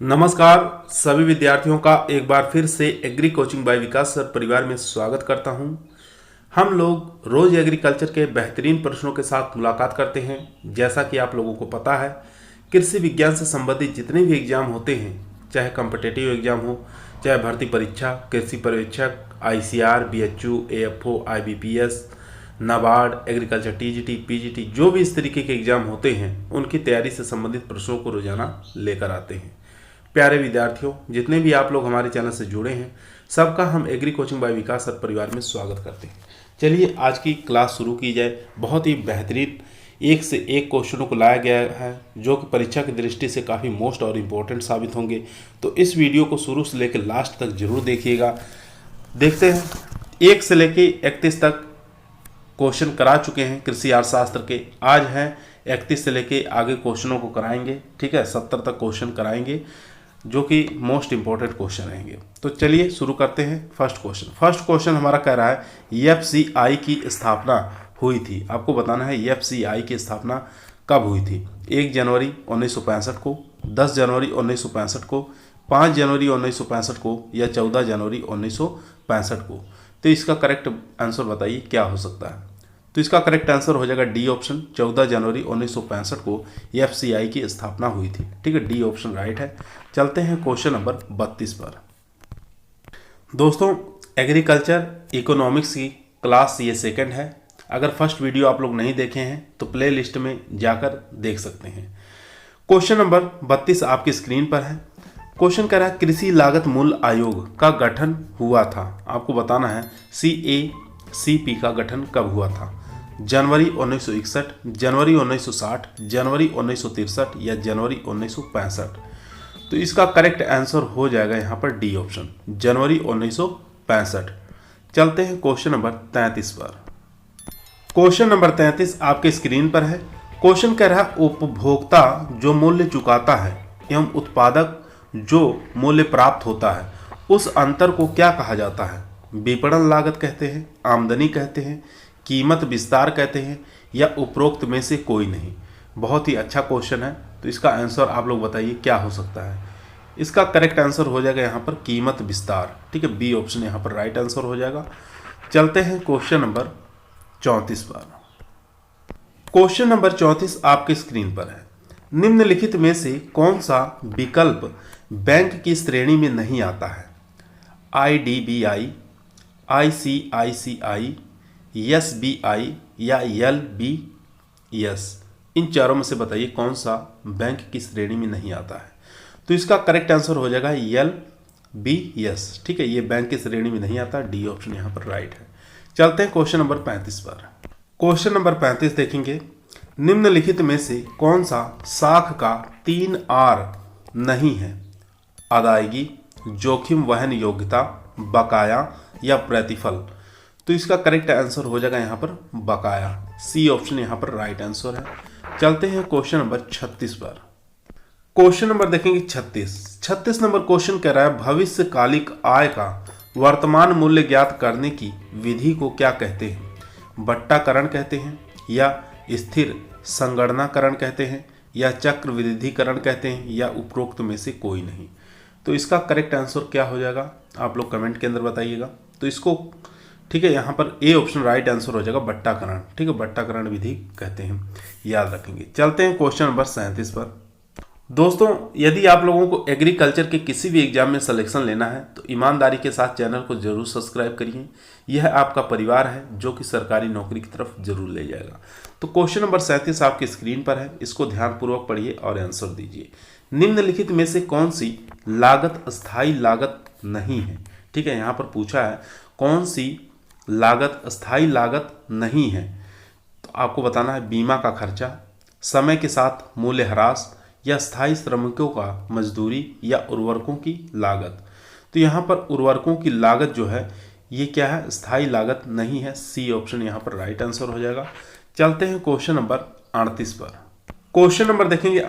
नमस्कार सभी विद्यार्थियों का एक बार फिर से एग्री कोचिंग बाय विकास सर परिवार में स्वागत करता हूं। हम लोग रोज एग्रीकल्चर के बेहतरीन प्रश्नों के साथ मुलाकात करते हैं। जैसा कि आप लोगों को पता है, कृषि विज्ञान से संबंधित जितने भी एग्जाम होते हैं, चाहे कॉम्पिटिटिव एग्जाम हो, चाहे भर्ती परीक्षा, कृषि पर्यवेक्षक, ICR, BHU, AFO, IBPS, NABARD, agriculture TGT, PGT, जो भी इस तरीके के एग्जाम होते हैं, उनकी तैयारी से संबंधित प्रश्नों को रोजाना लेकर आते हैं। प्यारे विद्यार्थियों, जितने भी आप लोग हमारे चैनल से जुड़े हैं, सबका हम एग्री कोचिंग बाय विकास सर परिवार में स्वागत करते हैं। चलिए आज की क्लास शुरू की जाए। बहुत ही बेहतरीन एक से एक क्वेश्चनों को लाया गया है, जो कि परीक्षा की दृष्टि से काफ़ी मोस्ट और इम्पोर्टेंट साबित होंगे। तो इस वीडियो को शुरू से लेकर लास्ट तक जरूर देखिएगा। देखते हैं, 1 से लेकर 31 तक क्वेश्चन करा चुके हैं कृषि अर्थशास्त्र के। आज हैं 31 से लेके आगे क्वेश्चनों को कराएंगे। ठीक है, 70 तक क्वेश्चन कराएंगे, जो कि मोस्ट इंपॉर्टेंट क्वेश्चन रहेंगे। तो चलिए शुरू करते हैं। फर्स्ट क्वेश्चन हमारा कह रहा है FCI की स्थापना हुई थी। आपको बताना है FCI की स्थापना कब हुई थी। 1 जनवरी 1965 को, 10 जनवरी 1965 को, 5 जनवरी 1965 को, या 14 जनवरी 1965 को। तो इसका करेक्ट आंसर बताइए क्या हो सकता है। तो इसका करेक्ट आंसर हो जाएगा डी ऑप्शन, 14 जनवरी 1965 को FCI की स्थापना हुई थी। ठीक है, डी ऑप्शन राइट है। चलते हैं क्वेश्चन नंबर 32 पर। दोस्तों, एग्रीकल्चर इकोनॉमिक्स की क्लास ये सेकंड है। अगर फर्स्ट वीडियो आप लोग नहीं देखे हैं तो प्ले लिस्ट में जाकर देख सकते हैं। क्वेश्चन नंबर 32 आपकी स्क्रीन पर है। क्वेश्चन कह रहा है कृषि लागत मूल्य आयोग का गठन हुआ था। आपको बताना है CACP का गठन कब हुआ था। जनवरी 1961, जनवरी 1960, जनवरी 1963 या जनवरी 1965। तो इसका करेक्ट आंसर हो जाएगा यहाँ पर डी ऑप्शन, जनवरी 1965। चलते हैं क्वेश्चन नंबर 33 पर। क्वेश्चन नंबर 33 आपके स्क्रीन पर है। क्वेश्चन कह रहा है उपभोक्ता जो मूल्य चुकाता है एवं उत्पादक जो मूल्य प्राप्त होता है, उस अंतर को क्या कहा जाता है। विपणन लागत कहते हैं, आमदनी कहते हैं, कीमत विस्तार कहते हैं, या उपरोक्त में से कोई नहीं। बहुत ही अच्छा क्वेश्चन है। तो इसका आंसर आप लोग बताइए क्या हो सकता है। इसका करेक्ट आंसर हो जाएगा यहाँ पर कीमत विस्तार। ठीक है, बी ऑप्शन यहाँ पर राइट आंसर हो जाएगा। चलते हैं क्वेश्चन नंबर 34 पर। क्वेश्चन नंबर 34 आपके स्क्रीन पर है। निम्नलिखित में से कौन सा विकल्प बैंक की श्रेणी में नहीं आता है। IDBI, ICICI, SBI या LBS। इन चारों में से बताइए कौन सा बैंक की श्रेणी में नहीं आता है। तो इसका करेक्ट आंसर हो जाएगा LBS। ठीक है, ये बैंक की श्रेणी में नहीं आता। डी ऑप्शन यहाँ पर राइट है। चलते हैं क्वेश्चन नंबर 35 पर। क्वेश्चन नंबर 35 देखेंगे, निम्नलिखित में से कौन सा साख का 3R नहीं है। अदायगी, जोखिम वहन योग्यता, बकाया या प्रतिफल। तो इसका करेक्ट आंसर हो जाएगा यहाँ पर बकाया। सी ऑप्शन यहाँ पर राइट आंसर है। चलते हैं क्वेश्चन नंबर 36 पर। क्वेश्चन नंबर देखेंगे 36 नंबर क्वेश्चन कह रहा है भविष्यकालिक आय का वर्तमान मूल्य ज्ञात करने की विधि को क्या कहते हैं। बट्टाकरण कहते हैं, या स्थिर संगणनाकरण कहते हैं, या चक्रवृद्धिकरण कहते हैं, या उपरोक्त में से कोई नहीं। तो इसका करेक्ट आंसर क्या हो जाएगा आप लोग कमेंट के अंदर बताइएगा। तो इसको ठीक है, यहाँ पर ए ऑप्शन राइट आंसर हो जाएगा बट्टाकरण। ठीक है, बट्टाकरण विधि कहते हैं, याद रखेंगे। चलते हैं क्वेश्चन नंबर 37 पर। दोस्तों, यदि आप लोगों को एग्रीकल्चर के किसी भी एग्जाम में सिलेक्शन लेना है तो ईमानदारी के साथ चैनल को जरूर सब्सक्राइब करिए। यह आपका परिवार है जो कि सरकारी नौकरी की तरफ जरूर ले जाएगा। तो क्वेश्चन नंबर 37 आपकी स्क्रीन पर है, इसको ध्यानपूर्वक पढ़िए और आंसर दीजिए। निम्नलिखित में से कौन सी लागत अस्थायी लागत नहीं है। ठीक है, यहाँ पर पूछा है कौन सी लागत अस्थायी लागत नहीं है। तो आपको बताना है बीमा का खर्चा, समय के साथ मूल्य ह्रास, या स्थायी श्रमिकों का मजदूरी, या उर्वरकों की लागत। तो यहाँ पर उर्वरकों की लागत जो है ये क्या है, स्थायी लागत नहीं है। सी ऑप्शन यहाँ पर राइट आंसर हो जाएगा। चलते हैं क्वेश्चन नंबर 38 पर। क्वेश्चन नंबर देखेंगे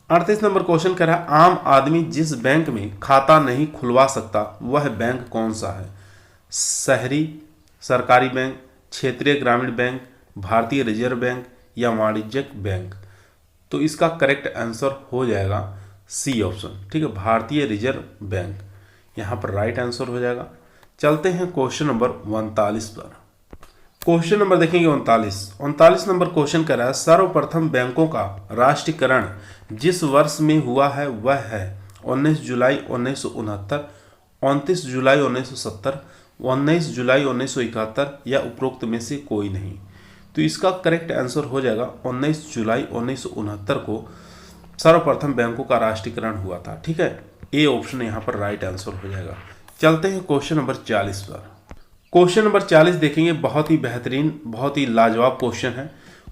38 नंबर क्वेश्चन कह रहा है आम आदमी जिस बैंक में खाता नहीं खुलवा सकता वह बैंक कौन सा है। शहरी सरकारी बैंक, क्षेत्रीय ग्रामीण बैंक, भारतीय रिजर्व बैंक, या वाणिज्यिक बैंक। तो इसका करेक्ट आंसर हो जाएगा सी ऑप्शन, ठीक है, भारतीय रिजर्व बैंक यहाँ पर राइट आंसर हो जाएगा। चलते हैं क्वेश्चन नंबर 39 पर। क्वेश्चन नंबर देखेंगे 39 नंबर क्वेश्चन कह रहा है सर्वप्रथम बैंकों का राष्ट्रीयकरण जिस वर्ष में हुआ है वह है 19 जुलाई 1969, 29 जुलाई 1970, 19 जुलाई 1971 या उपरोक्त में से कोई नहीं। तो इसका करेक्ट आंसर हो जाएगा 19 जुलाई 1969 को सर्वप्रथम बैंकों का राष्ट्रीयकरण हुआ था, ठीक है। ए ऑप्शन यहाँ पर राइट आंसर हो जाएगा। चलते हैं क्वेश्चन नंबर 40 पर। क्वेश्चन नंबर 40 देखेंगे, बहुत ही बेहतरीन, बहुत ही लाजवाब क्वेश्चन है।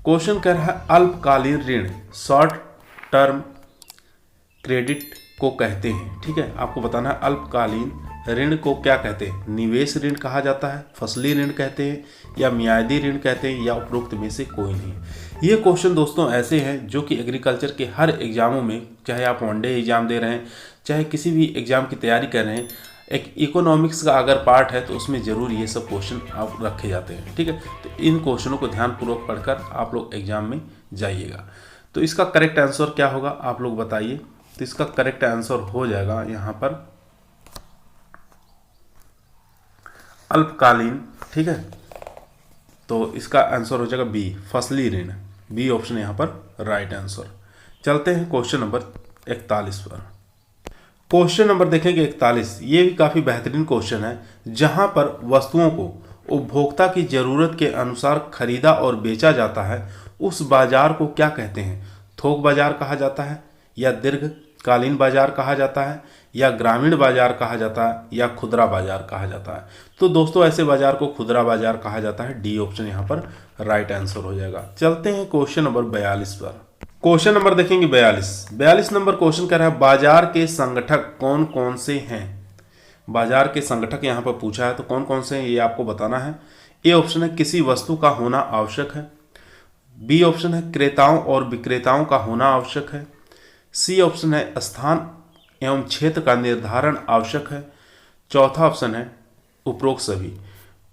क्वेश्चन कह रहा है अल्पकालीन ऋण शॉर्ट टर्म क्रेडिट को कहते हैं, ठीक है। आपको बताना है अल्पकालीन ऋण को क्या कहते हैं। निवेश ऋण कहा जाता है, फसली ऋण कहते हैं, या मियादी ऋण कहते हैं, या उपरोक्त में से कोई नहीं। ये क्वेश्चन दोस्तों ऐसे हैं जो कि एग्रीकल्चर के हर एग्जामों में, चाहे आप वनडे एग्जाम दे रहे हैं, चाहे किसी भी एग्जाम की तैयारी कर रहे हैं, एक इकोनॉमिक्स का अगर पार्ट है तो उसमें जरूर ये सब क्वेश्चन आप रखे जाते हैं, ठीक है। तो इन क्वेश्चनों को ध्यानपूर्वक पढ़कर आप लोग एग्जाम में जाइएगा। तो इसका करेक्ट आंसर क्या होगा आप लोग बताइए। तो इसका करेक्ट आंसर हो जाएगा यहाँ पर अल्पकालीन, ठीक है। तो इसका आंसर हो जाएगा बी, फसली ऋण। बी ऑप्शन यहाँ पर राइट आंसर। चलते हैं क्वेश्चन नंबर 41 पर। क्वेश्चन नंबर देखेंगे 41। ये भी काफ़ी बेहतरीन क्वेश्चन है। जहाँ पर वस्तुओं को उपभोक्ता की ज़रूरत के अनुसार खरीदा और बेचा जाता है उस बाजार को क्या कहते हैं। थोक बाजार कहा जाता है, या दीर्घकालीन बाजार कहा जाता है, या ग्रामीण बाजार कहा जाता है, या खुदरा बाजार कहा जाता है। तो दोस्तों ऐसे बाजार को खुदरा बाजार कहा जाता है। डी ऑप्शन यहाँ पर राइट आंसर हो जाएगा। चलते हैं क्वेश्चन नंबर 42 पर। क्वेश्चन नंबर देखेंगे 42 नंबर क्वेश्चन कह रहा है बाजार के संगठक कौन कौन से हैं। बाजार के संगठक यहाँ पर पूछा है, तो कौन कौन से हैं ये आपको बताना है। ए ऑप्शन है किसी वस्तु का होना आवश्यक है। बी ऑप्शन है क्रेताओं और विक्रेताओं का होना आवश्यक है। सी ऑप्शन है स्थान एवं क्षेत्र का निर्धारण आवश्यक है। चौथा ऑप्शन है उपरोक्त सभी।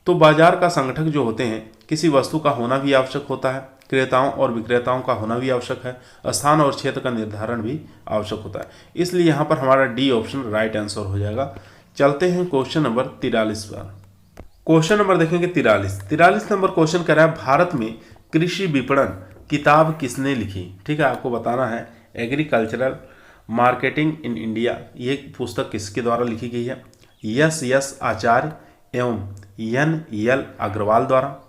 तो बाजार का संगठक जो होते हैं, किसी वस्तु का होना भी आवश्यक होता है, क्रेताओं और विक्रेताओं का होना भी आवश्यक है, स्थान और क्षेत्र का निर्धारण भी आवश्यक होता है। इसलिए यहाँ पर हमारा डी ऑप्शन राइट आंसर हो जाएगा। चलते हैं क्वेश्चन नंबर 43 पर। क्वेश्चन नंबर देखेंगे 43 नंबर क्वेश्चन कह रहा है भारत में कृषि विपणन किताब किसने लिखी। ठीक है, आपको बताना है एग्रीकल्चरल मार्केटिंग इन इंडिया, ये पुस्तक किसके द्वारा लिखी गई है। एस आचार्य एवं NL अग्रवाल द्वारा,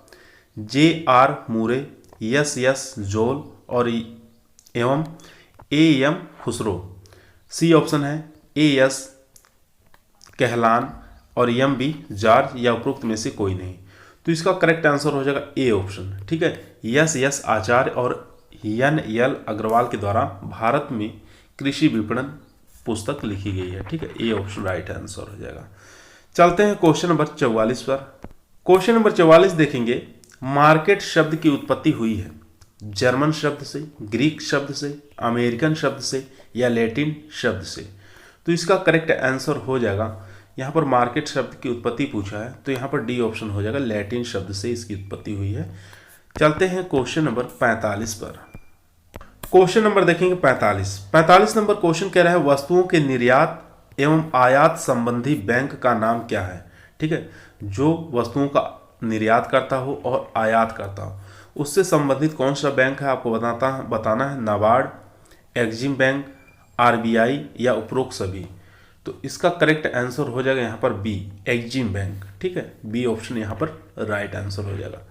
JR मूरे, एस जोल और एवं AM खुसरो। सी ऑप्शन है AS कहलान और MB जॉर्ज, या उपरोक्त में से कोई नहीं। तो इसका करेक्ट आंसर हो जाएगा ए ऑप्शन। ठीक है, एस आचार्य और NL अग्रवाल के द्वारा भारत में कृषि विपणन पुस्तक लिखी गई है। ठीक है, ए ऑप्शन राइट आंसर हो जाएगा। चलते हैं क्वेश्चन नंबर 44 पर। क्वेश्चन नंबर 44 देखेंगे मार्केट शब्द की उत्पत्ति हुई है जर्मन शब्द से, ग्रीक शब्द से, अमेरिकन शब्द से, या लैटिन शब्द से। तो इसका करेक्ट आंसर हो जाएगा, यहाँ पर मार्केट शब्द की उत्पत्ति पूछा है तो यहाँ पर डी ऑप्शन हो जाएगा, लैटिन शब्द से इसकी उत्पत्ति हुई है। चलते हैं क्वेश्चन नंबर 45 पर। क्वेश्चन नंबर देखेंगे 45 नंबर क्वेश्चन कह रहा है वस्तुओं के निर्यात एवं आयात संबंधी बैंक का नाम क्या है। ठीक है, जो वस्तुओं का निर्यात करता हो और आयात करता हो उससे संबंधित कौन सा बैंक है आपको बताना है। नाबार्ड, एक्जिम बैंक, RBI, या उपरोक्त सभी। तो इसका करेक्ट आंसर हो जाएगा यहाँ पर बी, एक्जिम बैंक। ठीक है, बी ऑप्शन यहाँ पर राइट आंसर हो जाएगा।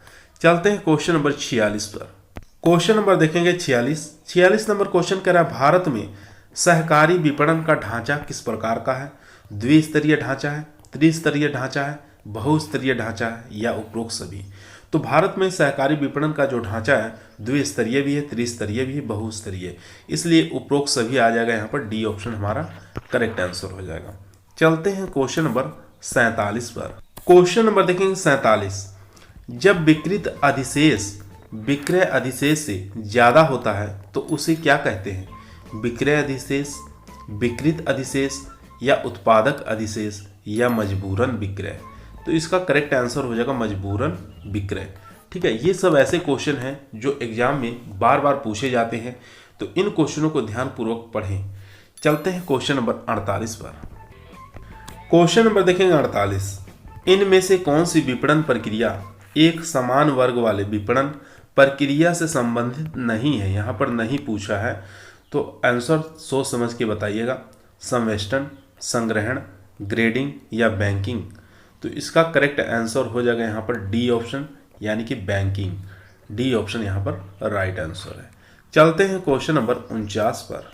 चलते हैं क्वेश्चन नंबर 46 पर। क्वेश्चन नंबर देखेंगे 46 नंबर क्वेश्चन कह रहा है भारत में सहकारी विपणन का ढांचा किस प्रकार का है। द्विस्तरीय ढांचा है, त्रिस्तरीय ढांचा है, बहुस्तरीय ढांचा है, या उपरोक्त सभी। तो भारत में सहकारी विपणन का जो ढांचा है द्विस्तरीय भी है, त्रिस्तरीय भी है, बहुस्तरीय, इसलिए उपरोक्त सभी आ जाएगा। यहाँ पर डी ऑप्शन हमारा करेक्ट आंसर हो जाएगा। चलते हैं क्वेश्चन नंबर 47 पर। क्वेश्चन नंबर देखेंगे 47। जब विकृत अधिशेष विक्रय अधिशेष से ज्यादा होता है तो उसे क्या कहते हैं। विक्रय अधिशेष, विकृत अधिशेष, या उत्पादक अधिशेष, या मजबूरन विक्रय। तो इसका करेक्ट आंसर हो जाएगा मजबूरन विक्रय। ठीक है, ये सब ऐसे क्वेश्चन हैं जो एग्जाम में बार बार पूछे जाते हैं, तो इन क्वेश्चनों को ध्यानपूर्वक पढ़ें। चलते हैं क्वेश्चन नंबर 48 पर। क्वेश्चन नंबर देखेंगे 48। इनमें से कौन सी विपणन प्रक्रिया एक समान वर्ग वाले विपणन प्रक्रिया से संबंधित नहीं है? यहाँ पर नहीं पूछा है, तो आंसर सोच समझ के बताइएगा। संवेष्टन, संग्रहण, ग्रेडिंग या बैंकिंग? तो इसका करेक्ट आंसर हो जाएगा यहाँ पर डी ऑप्शन, यानी कि बैंकिंग। डी ऑप्शन यहाँ पर राइट आंसर है। चलते हैं क्वेश्चन नंबर 49 पर।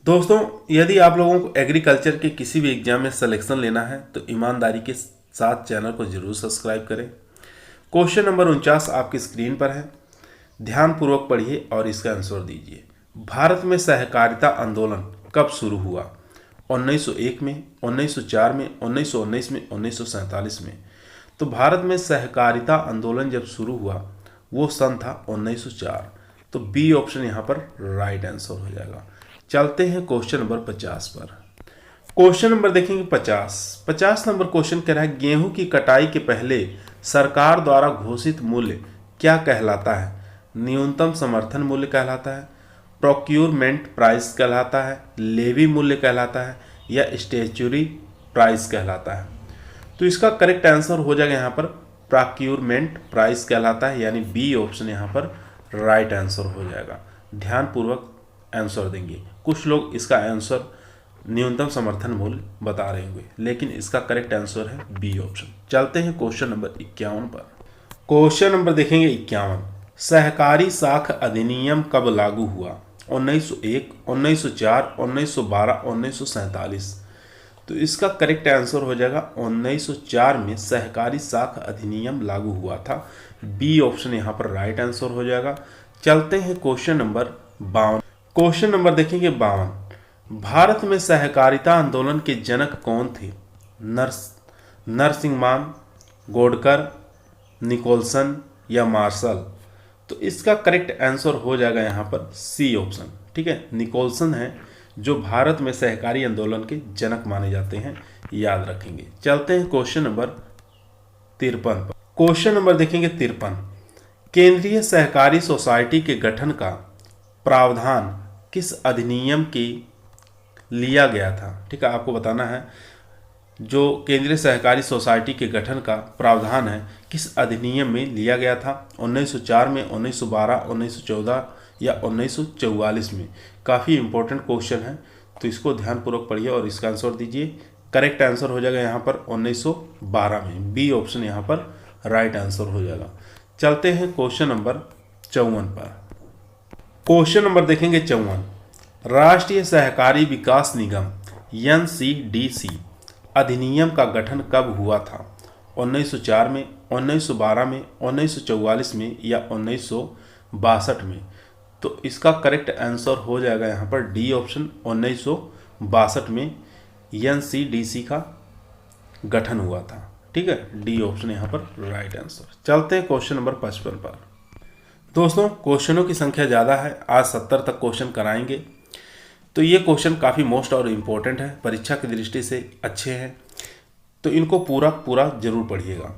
दोस्तों, यदि आप लोगों को एग्रीकल्चर के किसी भी एग्जाम में सिलेक्शन लेना है तो ईमानदारी के साथ चैनल को जरूर सब्सक्राइब करें। क्वेश्चन नंबर 49 आपकी स्क्रीन पर है, ध्यानपूर्वक पढ़िए और इसका आंसर दीजिए। भारत में सहकारिता आंदोलन कब शुरू हुआ? 1901 में, 1904 में, 1919 में, 1947 में? तो भारत में सहकारिता आंदोलन जब शुरू हुआ वो सन था 1904। तो बी ऑप्शन यहाँ पर राइट आंसर हो जाएगा। चलते हैं क्वेश्चन नंबर 50 पर। क्वेश्चन नंबर देखेंगे 50 नंबर क्वेश्चन कह रहा है, गेहूं की कटाई के पहले सरकार द्वारा घोषित मूल्य क्या कहलाता है? न्यूनतम समर्थन मूल्य कहलाता है, प्रोक्यूरमेंट प्राइस कहलाता है, लेवी मूल्य कहलाता है या स्टैच्यूरी प्राइस कहलाता है? तो इसका करेक्ट आंसर हो जाएगा यहाँ पर प्रोक्यूरमेंट प्राइस कहलाता है, यानी बी ऑप्शन यहाँ पर राइट आंसर हो जाएगा। ध्यानपूर्वक आंसर देंगे। कुछ लोग इसका आंसर न्यूनतम समर्थन मूल्य बता रहे होंगे, लेकिन इसका करेक्ट आंसर है बी ऑप्शन। चलते हैं क्वेश्चन नंबर 51 पर। क्वेश्चन नंबर देखेंगे 51। सहकारी साख अधिनियम कब लागू हुआ? 1901, 1904, 1912, 1947? तो इसका करेक्ट आंसर हो जाएगा 1904 में सहकारी साख अधिनियम लागू हुआ था। बी ऑप्शन यहाँ पर राइट आंसर हो जाएगा। चलते हैं क्वेश्चन नंबर 52। क्वेश्चन नंबर देखेंगे 52। भारत में सहकारिता आंदोलन के जनक कौन थे? नरसिंहमान, गोडकर, निकोलसन या मार्शल? तो इसका करेक्ट आंसर हो जाएगा यहाँ पर सी ऑप्शन। ठीक है, निकोलसन है जो भारत में सहकारी आंदोलन के जनक माने जाते हैं, याद रखेंगे। चलते हैं क्वेश्चन नंबर 53 पर। क्वेश्चन नंबर देखेंगे 53। केंद्रीय सहकारी सोसाइटी के गठन का प्रावधान किस अधिनियम के लिया गया था? ठीक है, आपको बताना है जो केंद्रीय सहकारी सोसाइटी के गठन का प्रावधान है किस अधिनियम में लिया गया था? 1904 में, 1912, 1914 या 1944 में? काफ़ी इंपॉर्टेंट क्वेश्चन है, तो इसको ध्यानपूर्वक पढ़िए और इसका आंसर दीजिए। करेक्ट आंसर हो जाएगा यहाँ पर 1912 में। बी ऑप्शन यहाँ पर राइट आंसर हो जाएगा। चलते हैं क्वेश्चन नंबर 54 पर। क्वेश्चन नंबर देखेंगे 54। राष्ट्रीय सहकारी विकास निगम NCDC अधिनियम का गठन कब हुआ था? 1904 में, 1912 में, 1944 में या 1962 में? तो इसका करेक्ट आंसर हो जाएगा यहाँ पर डी ऑप्शन, 1962 में NCDC का गठन हुआ था। ठीक है, डी ऑप्शन यहाँ पर राइट आंसर। चलते हैं क्वेश्चन नंबर 55 पर। दोस्तों, क्वेश्चनों की संख्या ज़्यादा है, आज 70 तक क्वेश्चन कराएंगे, तो ये क्वेश्चन काफ़ी मोस्ट और इम्पोर्टेंट है, परीक्षा की दृष्टि से अच्छे हैं, तो इनको पूरा जरूर पढ़िएगा।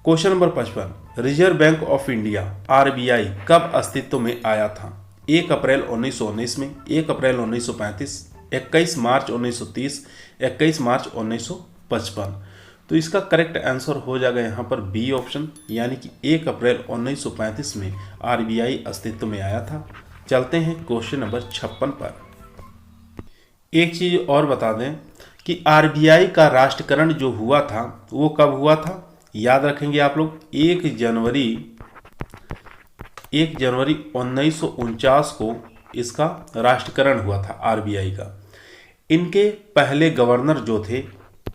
Question number 55। Reserve bank of India RBI कब अस्तित्व में आया था? 1 अप्रैल 1919 में, 1 अप्रैल 1935, 21 मार्च 1930, 21 मार्च 1955? तो इसका करेक्ट आंसर हो जाएगा यहाँ पर बी ऑप्शन, यानी कि 1 अप्रैल 1935 में RBI अस्तित्व में आया था। चलते हैं क्वेश्चन नंबर 56 पर। एक चीज़ और बता दें कि RBI का राष्ट्रीयकरण जो हुआ था वो कब हुआ था? याद रखेंगे आप लोग, 1 जनवरी 1949 को इसका राष्ट्रीयकरण हुआ था RBI का। इनके पहले गवर्नर जो थे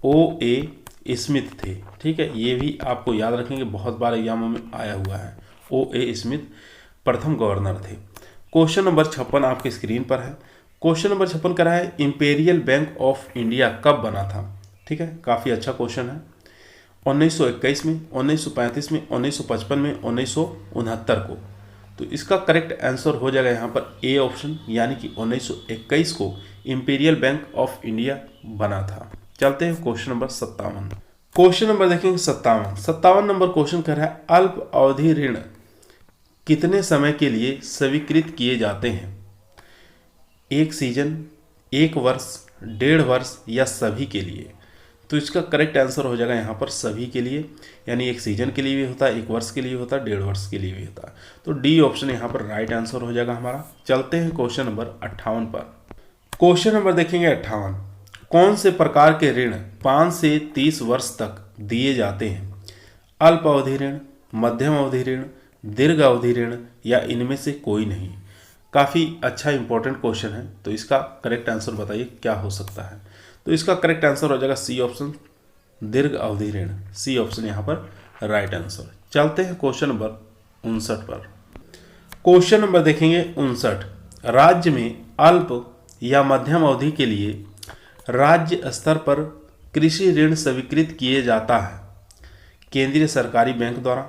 O.A. स्मिथ थे। ठीक है, ये भी आपको याद रखेंगे, बहुत बार एग्जामों में आया हुआ है। O.A. स्मिथ प्रथम गवर्नर थे। क्वेश्चन नंबर 56 आपके स्क्रीन पर है। क्वेश्चन नंबर 56 कह रहा है इंपेरियल बैंक ऑफ इंडिया कब बना था? ठीक है, काफ़ी अच्छा क्वेश्चन है। 1921 में, 1935 में, 1955 में, 1969 को? तो इसका करेक्ट आंसर हो जाएगा यहाँ पर ए ऑप्शन, यानी कि 1921 को इंपीरियल बैंक ऑफ इंडिया बना था। चलते हैं क्वेश्चन नंबर 57। क्वेश्चन नंबर देखेंगे 57 नंबर क्वेश्चन कह रहा है अल्प अवधि ऋण कितने समय के लिए स्वीकृत किए जाते हैं? 1 सीजन, 1 वर्ष, 1.5 वर्ष या सभी के लिए? तो इसका करेक्ट आंसर हो जाएगा यहाँ पर सभी के लिए, यानी एक सीजन के लिए भी होता है, 1 वर्ष के लिए होता है, 1.5 वर्ष के लिए भी होता है। तो डी ऑप्शन यहाँ पर राइट आंसर हो जाएगा हमारा। चलते हैं क्वेश्चन नंबर 58 पर। क्वेश्चन नंबर देखेंगे 58। कौन से प्रकार के ऋण 5 से 30 वर्ष तक दिए जाते हैं? अल्प अवधि ऋण, मध्यम अवधि ऋण, दीर्घ अवधि ऋण या इनमें से कोई नहीं? काफ़ी अच्छा इंपॉर्टेंट क्वेश्चन है, तो इसका करेक्ट आंसर बताइए क्या हो सकता है। तो इसका करेक्ट आंसर हो जाएगा सी ऑप्शन, दीर्घ अवधि ऋण। सी ऑप्शन यहाँ पर राइट आंसर। चलते हैं क्वेश्चन नंबर 59 पर। क्वेश्चन नंबर देखेंगे 59। राज्य में अल्प या मध्यम अवधि के लिए राज्य स्तर पर कृषि ऋण स्वीकृत किए जाता है? केंद्रीय सरकारी बैंक द्वारा,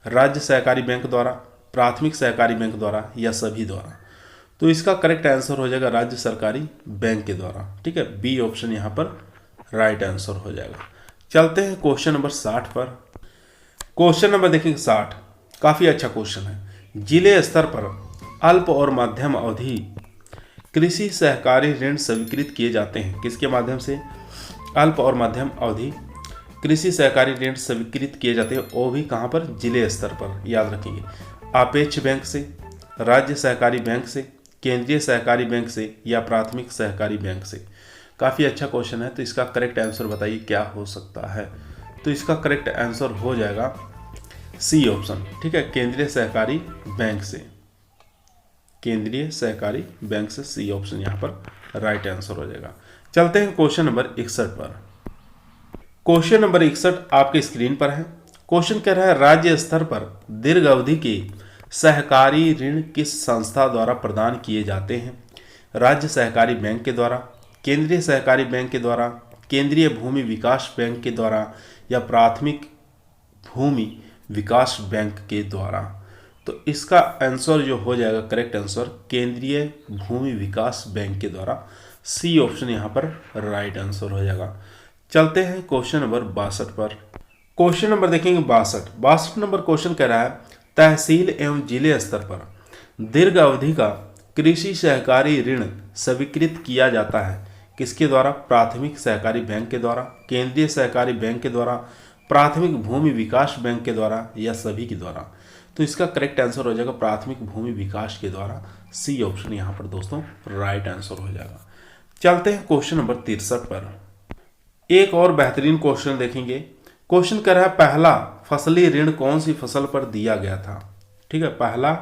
राज्य सहकारी बैंक द्वारा, प्राथमिक सहकारी बैंक द्वारा या सभी द्वारा? तो इसका करेक्ट आंसर हो जाएगा राज्य सरकारी बैंक के द्वारा। ठीक है, बी ऑप्शन यहाँ पर राइट आंसर हो जाएगा। चलते हैं क्वेश्चन नंबर 60 पर। क्वेश्चन नंबर देखेंगे 60। काफ़ी अच्छा क्वेश्चन है। जिले स्तर पर अल्प और मध्यम अवधि कृषि सहकारी ऋण स्वीकृत किए जाते हैं किसके माध्यम से? अल्प और मध्यम अवधि कृषि सहकारी ऋण स्वीकृत किए जाते हैं, वो भी कहाँ पर? जिले स्तर पर। याद रखेंगे, अपेक्ष बैंक से, राज्य सहकारी बैंक से, केंद्रीय सहकारी बैंक से या प्राथमिक सहकारी बैंक से? काफ़ी अच्छा क्वेश्चन है, तो इसका करेक्ट आंसर बताइए क्या हो सकता है। तो इसका करेक्ट आंसर हो जाएगा सी ऑप्शन। ठीक है, केंद्रीय सहकारी बैंक से, केंद्रीय सहकारी बैंक से सी ऑप्शन यहाँ पर राइट आंसर हो जाएगा। चलते हैं क्वेश्चन नंबर 61 पर। क्वेश्चन नंबर 61 आपके स्क्रीन पर है। क्वेश्चन कह रहा है राज्य स्तर पर दीर्घ अवधि के सहकारी ऋण किस संस्था द्वारा प्रदान किए जाते हैं? राज्य सहकारी बैंक के द्वारा, केंद्रीय सहकारी बैंक के द्वारा, केंद्रीय भूमि विकास बैंक के द्वारा या प्राथमिक भूमि विकास बैंक के द्वारा? तो इसका आंसर जो हो जाएगा करेक्ट आंसर केंद्रीय भूमि विकास बैंक के द्वारा। सी ऑप्शन यहाँ पर राइट आंसर हो जाएगा। चलते हैं क्वेश्चन नंबर 62 पर। क्वेश्चन नंबर देखेंगे 62 नंबर क्वेश्चन कह रहा है तहसील एवं जिले स्तर पर दीर्घ अवधि का कृषि सहकारी ऋण स्वीकृत किया जाता है किसके द्वारा? प्राथमिक सहकारी बैंक के द्वारा, केंद्रीय सहकारी बैंक के द्वारा, प्राथमिक भूमि विकास बैंक के द्वारा या सभी के द्वारा? तो इसका करेक्ट आंसर हो जाएगा प्राथमिक भूमि विकास के द्वारा। सी ऑप्शन यहाँ पर दोस्तों राइट आंसर हो जाएगा। चलते हैं क्वेश्चन नंबर 63 पर। एक और बेहतरीन क्वेश्चन देखेंगे। क्वेश्चन कह रहा है पहला फसली ऋण कौन सी फसल पर दिया गया था? ठीक है, पहला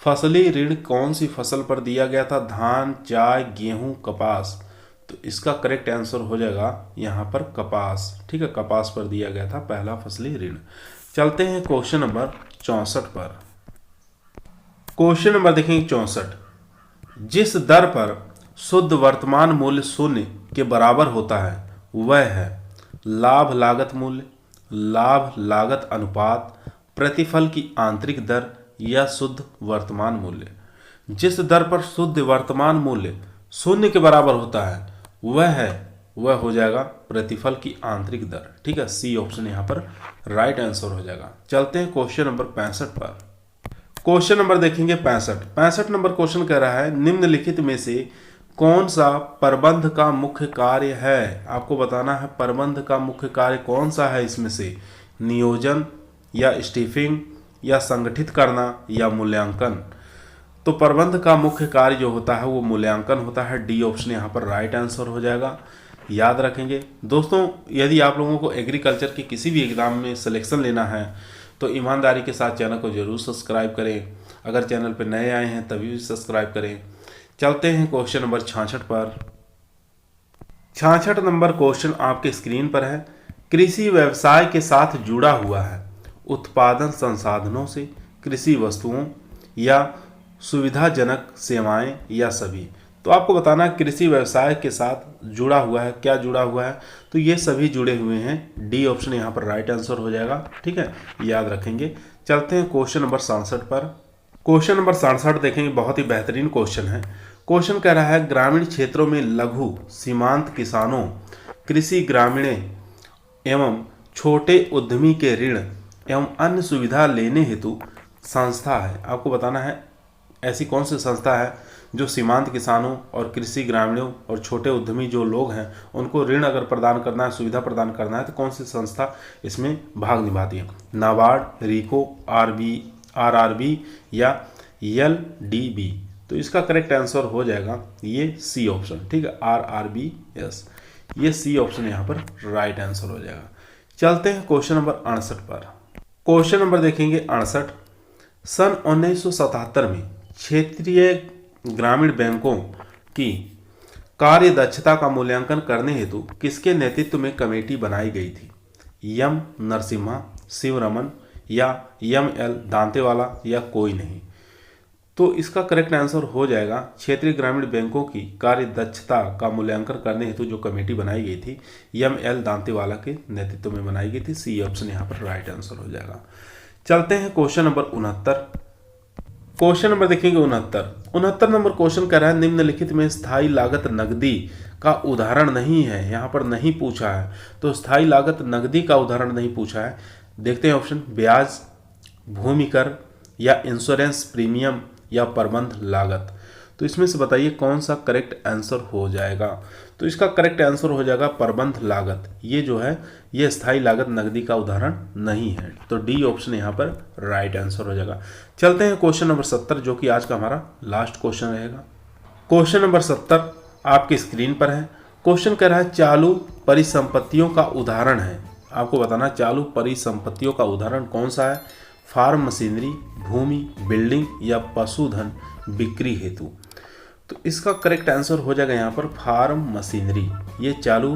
फसली ऋण कौन सी फसल पर दिया गया था? धान, चाय, गेहूं, कपास? तो इसका करेक्ट आंसर हो जाएगा यहाँ पर कपास। ठीक है, कपास पर दिया गया था पहला फसली ऋण। चलते हैं क्वेश्चन नंबर 64 पर। क्वेश्चन नंबर देखेंगे 64। जिस दर पर शुद्ध वर्तमान मूल्य शून्य के बराबर होता है वह है लाभ लागत मूल्य, लाभ लागत अनुपात, प्रतिफल की आंतरिक दर या शुद्ध वर्तमान मूल्य? जिस दर पर शुद्ध वर्तमान मूल्य शून्य के बराबर होता है वह हो जाएगा प्रतिफल की आंतरिक दर। ठीक है, सी ऑप्शन यहाँ पर राइट आंसर हो जाएगा। चलते हैं क्वेश्चन नंबर 65 पर। क्वेश्चन नंबर देखेंगे 65 नंबर क्वेश्चन कह रहा है निम्नलिखित में से कौन सा प्रबंध का मुख्य कार्य है? आपको बताना है प्रबंध का मुख्य कार्य कौन सा है इसमें से? नियोजन या स्टीफिंग या संगठित करना या मूल्यांकन? तो प्रबंध का मुख्य कार्य जो होता है वो मूल्यांकन होता है। डी ऑप्शन यहाँ पर राइट आंसर हो जाएगा। याद रखेंगे दोस्तों, यदि आप लोगों को एग्रीकल्चर के किसी भी एग्जाम में सिलेक्शन लेना है तो ईमानदारी के साथ चैनल को जरूर सब्सक्राइब करें। अगर चैनल पर नए आए हैं तभी भी सब्सक्राइब करें। चलते हैं क्वेश्चन नंबर 66 पर। 66 नंबर क्वेश्चन आपके स्क्रीन पर है। कृषि व्यवसाय के साथ जुड़ा हुआ है उत्पादन संसाधनों से, कृषि वस्तुओं या सुविधाजनक सेवाएं या सभी? तो आपको बताना है कृषि व्यवसाय के साथ जुड़ा हुआ है। क्या जुड़ा हुआ है? तो ये सभी जुड़े हुए हैं। डी ऑप्शन यहाँ पर राइट आंसर हो जाएगा। ठीक है, याद रखेंगे। चलते हैं क्वेश्चन नंबर 67 पर। क्वेश्चन नंबर 67 देखेंगे, बहुत ही बेहतरीन क्वेश्चन है। क्वेश्चन कह रहा है ग्रामीण क्षेत्रों में लघु सीमांत किसानों, कृषि ग्रामीण एवं छोटे उद्यमी के ऋण एवं अन्य सुविधा लेने हेतु संस्था है। आपको बताना है ऐसी कौन सी संस्था है जो सीमांत किसानों और कृषि ग्रामीणों और छोटे उद्यमी जो लोग हैं उनको ऋण अगर प्रदान करना है, सुविधा प्रदान करना है, तो कौन सी संस्था इसमें भाग निभाती है? नाबार्ड, रीको, आरआरबी या एलडीबी। तो इसका करेक्ट आंसर हो जाएगा ये सी ऑप्शन, ठीक है, आरआरबी, यस, ये सी ऑप्शन यहाँ पर राइट आंसर हो जाएगा। चलते हैं क्वेश्चन नंबर 68 पर। क्वेश्चन नंबर देखेंगे 68। सन 1977 में क्षेत्रीय ग्रामीण बैंकों की कार्य दक्षता का मूल्यांकन करने हेतु किसके नेतृत्व में कमेटी बनाई गई थी? एम नरसिम्हा, शिवरमन या एल दांतेवाला या कोई नहीं? तो इसका करेक्ट आंसर हो जाएगा क्षेत्रीय ग्रामीण बैंकों की कार्य दक्षता का मूल्यांकन करने हेतु जो कमेटी बनाई गई थी एल दांतेवाला के नेतृत्व में बनाई गई थी। सी ऑप्शन यहाँ पर राइट आंसर हो जाएगा। चलते हैं क्वेश्चन नंबर 69। क्वेश्चन नंबर देखेंगे 69 नंबर क्वेश्चन कह रहा है निम्नलिखित में स्थायी लागत नकदी का उदाहरण नहीं है। यहाँ पर नहीं पूछा है, तो स्थायी लागत नकदी का उदाहरण नहीं पूछा है। देखते हैं ऑप्शन, ब्याज, भूमि कर या इंश्योरेंस प्रीमियम या प्रबंध लागत। तो इसमें से बताइए कौन सा करेक्ट आंसर हो जाएगा? तो इसका करेक्ट आंसर हो जाएगा प्रबंध लागत। ये जो है ये स्थायी लागत नकदी का उदाहरण नहीं है, तो डी ऑप्शन यहाँ पर राइट आंसर हो जाएगा। चलते हैं क्वेश्चन नंबर 70 जो कि आज का हमारा लास्ट क्वेश्चन रहेगा। क्वेश्चन नंबर 70 आपकी स्क्रीन पर है। क्वेश्चन कह रहा है चालू परिसंपत्तियों का उदाहरण है। आपको बताना चालू परिसंपत्तियों का उदाहरण कौन सा है? फार्म मशीनरी, भूमि, बिल्डिंग या पशुधन बिक्री हेतु। तो इसका करेक्ट आंसर हो जाएगा यहाँ पर फार्म मशीनरी। ये चालू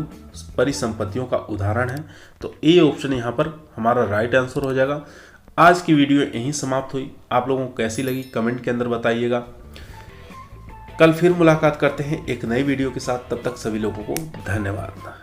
परिसंपत्तियों का उदाहरण है, तो ए ऑप्शन यहाँ पर हमारा राइट आंसर हो जाएगा। आज की वीडियो यहीं समाप्त हुई। आप लोगों को कैसी लगी कमेंट के अंदर बताइएगा। कल फिर मुलाकात करते हैं एक नई वीडियो के साथ। तब तक सभी लोगों को धन्यवाद।